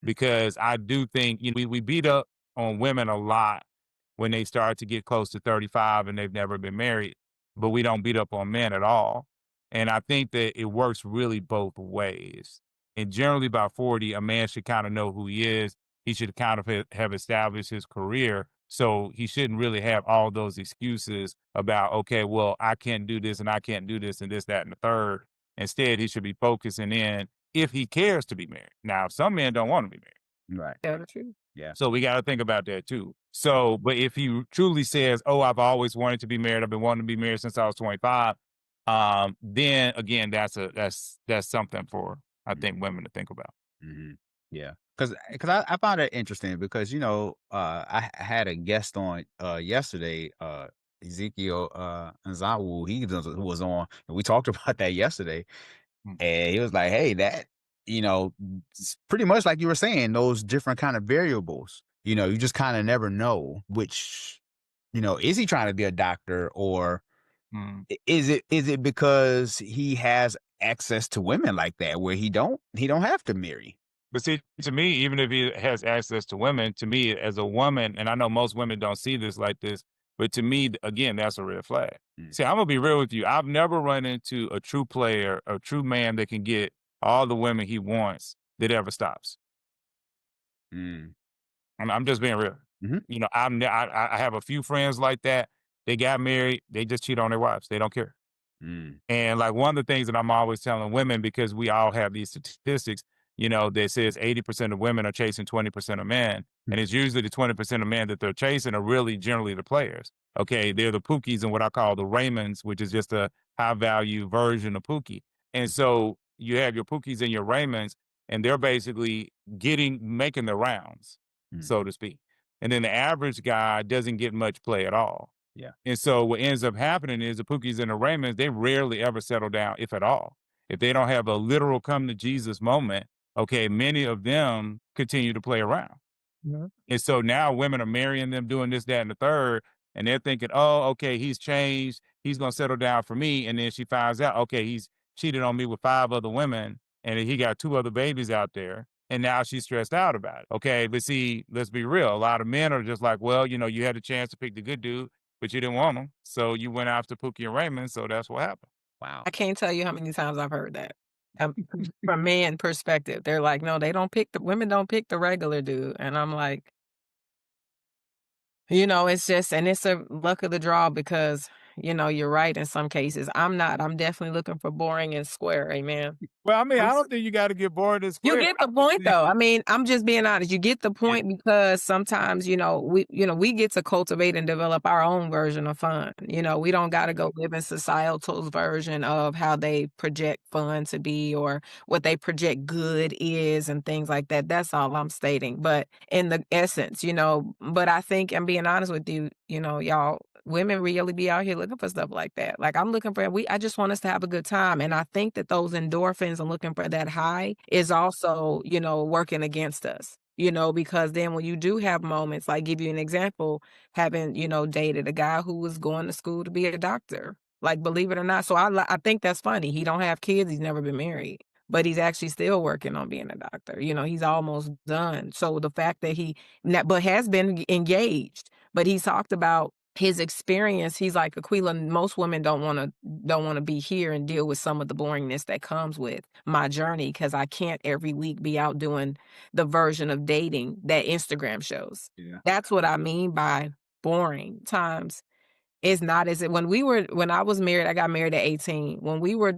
because I do think, we beat up on women a lot when they start to get close to 35 and they've never been married, but we don't beat up on men at all. And I think that it works really both ways. And generally by 40, a man should kind of know who he is. He should kind of have established his career. So he shouldn't really have all those excuses about, okay, well, I can't do this and I can't do this and this, that, and the third. Instead, he should be focusing in if he cares to be married. Now, some men don't want to be married. Right. Tell the truth. Yeah. So we got to think about that too. So, but if he truly says, "Oh, I've always wanted to be married. I've been wanting to be married since I was 25," then again, that's something for I think women to think about. Hmm. Yeah. Because I found it interesting because, I had a guest on yesterday, Ezekiel Nzawu. He was on, and we talked about that yesterday. Mm. And he was like, hey, that, it's pretty much like you were saying, those different kind of variables, you just kind of never know which, is he trying to be a doctor, or Mm. is it because he has access to women like that where he don't have to marry? But see, to me, even if he has access to women, to me as a woman, and I know most women don't see this like this, but to me, again, that's a red flag. Mm. See, I'm gonna be real with you. I've never run into a true player, a true man that can get all the women he wants that ever stops. Mm. I'm just being real. Mhm. I have a few friends like that. They got married. They just cheat on their wives. They don't care. Mm. And like one of the things that I'm always telling women, because we all have these statistics, that says 80% of women are chasing 20% of men. And it's usually the 20% of men that they're chasing are really generally the players. Okay. They're the Pookies and what I call the Raymonds, which is just a high value version of Pookie. And so you have your Pookies and your Raymonds, and they're basically making the rounds, Mm. so to speak. And then the average guy doesn't get much play at all. Yeah. And so what ends up happening is the Pookies and the Raymonds, they rarely ever settle down, if at all. If they don't have a literal come to Jesus moment, okay, many of them continue to play around. Mhm. And so now women are marrying them, doing this, that, and the third, and they're thinking, oh, okay, he's changed. He's going to settle down for me. And then she finds out, okay, he's cheated on me with 5 other women, and he got 2 other babies out there. And now she's stressed out about it. Okay, but see, let's be real. A lot of men are just like, well, you had a chance to pick the good dude, but you didn't want him. So you went after Pookie and Raymond. So that's what happened. Wow. I can't tell you how many times I've heard that. From men perspective, they're like, no, women don't pick the regular dude. And I'm like, it's just, and it's a luck of the draw because, you're right in some cases. I'm not. I'm definitely looking for boring and square. Amen. Well, I mean, I don't think you got to get bored and You square. get the point though. I mean, I'm just being honest. You get the point because sometimes, we get to cultivate and develop our own version of fun. We don't got to go live in societal's version of how they project fun to be or what they project good is and things like that. That's all I'm stating. But in the essence, but I think I'm being honest with you, y'all, women really be out here looking for stuff like that. Like I'm looking for, I just want us to have a good time. And I think that those endorphins and looking for that high is also, working against us, because then when you do have moments, like give you an example, having, dated a guy who was going to school to be a doctor, like believe it or not. So I think that's funny. He don't have kids. He's never been married, but he's actually still working on being a doctor. He's almost done. So the fact that but has been engaged, but he's talked about his experience. He's like, Aquila, most women don't want to be here and deal with some of the boringness that comes with my journey because I can't every week be out doing the version of dating that Instagram shows. Yeah. That's what I mean by boring times. It's not as it when I was married, I got married at 18. When we were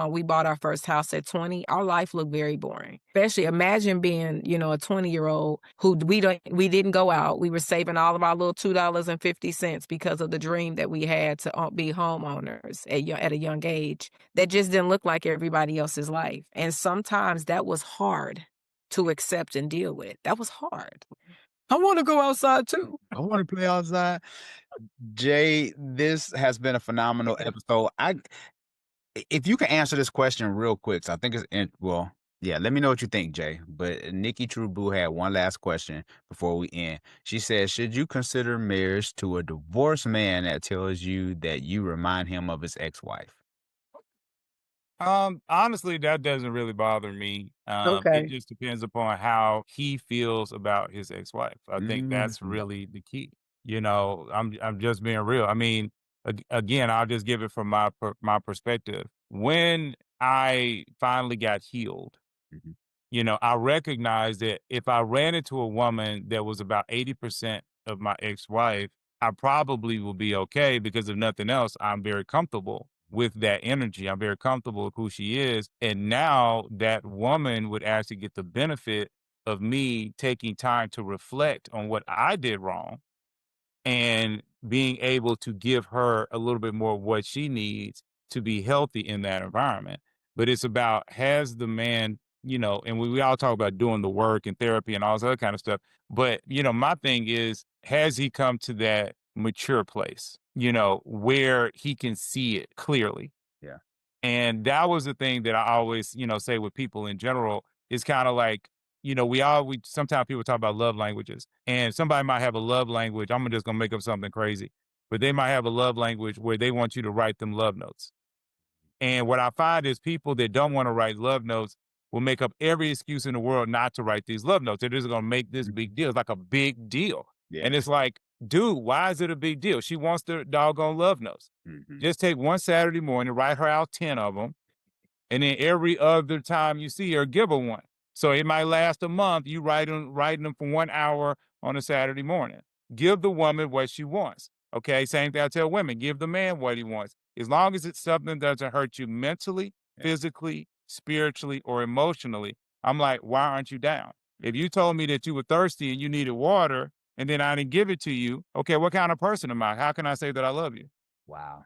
we bought our first house at 20, our life looked very boring. Especially imagine being, a 20-year-old who we didn't go out. We were saving all of our little $2.50 because of the dream that we had to be homeowners at a young age. That just didn't look like everybody else's life. And sometimes that was hard to accept and deal with. That was hard. I want to go outside too. I want to play outside. Jay, this has been a phenomenal episode. If you can answer this question real quick, so I think yeah, let me know what you think, Jay. But Nikki True Boo had one last question before we end. She says, should you consider marriage to a divorced man that tells you that you remind him of his ex-wife? Honestly, that doesn't really bother me. It Okay. just depends upon how he feels about his ex-wife. I think that's Mhm. really the key. I'm just being real. I mean, again, I'll just give it from my perspective. When I finally got healed, Mhm. I recognized that if I ran into a woman that was about 80% of my ex-wife, I probably will be okay because if nothing else, I'm very comfortable with that energy. I'm very comfortable with who she is. And now that woman would actually get the benefit of me taking time to reflect on what I did wrong and being able to give her a little bit more of what she needs to be healthy in that environment. But it's about has the man, and we all talk about doing the work and therapy and all this other kind of stuff. But, my thing is, has he come to that mature place, where he can see it clearly? Yeah. And that was the thing that I always, say with people in general is kind of like, we sometimes people talk about love languages and somebody might have a love language. I'm just gonna make up something crazy, but they might have a love language where they want you to write them love notes. And what I find is people that don't want to write love notes will make up every excuse in the world not to write these love notes. They're just gonna make this Mhm. big deal. It's like a big deal. Yeah. And it's like, dude, why is it a big deal? She wants the doggone love notes. Mhm. Just take one Saturday morning, write her out 10 of them, and then every other time you see her, give her one. So it might last a month. You writing them for 1 hour on a Saturday morning. Give the woman what she wants. Okay. Same thing I tell women. Give the man what he wants. As long as it's something that doesn't hurt you mentally, Yeah. physically, spiritually, or emotionally. I'm like, why aren't you down? Mm. If you told me that you were thirsty and you needed water and then I didn't give it to you, okay, what kind of person am I? How can I say that I love you? Wow.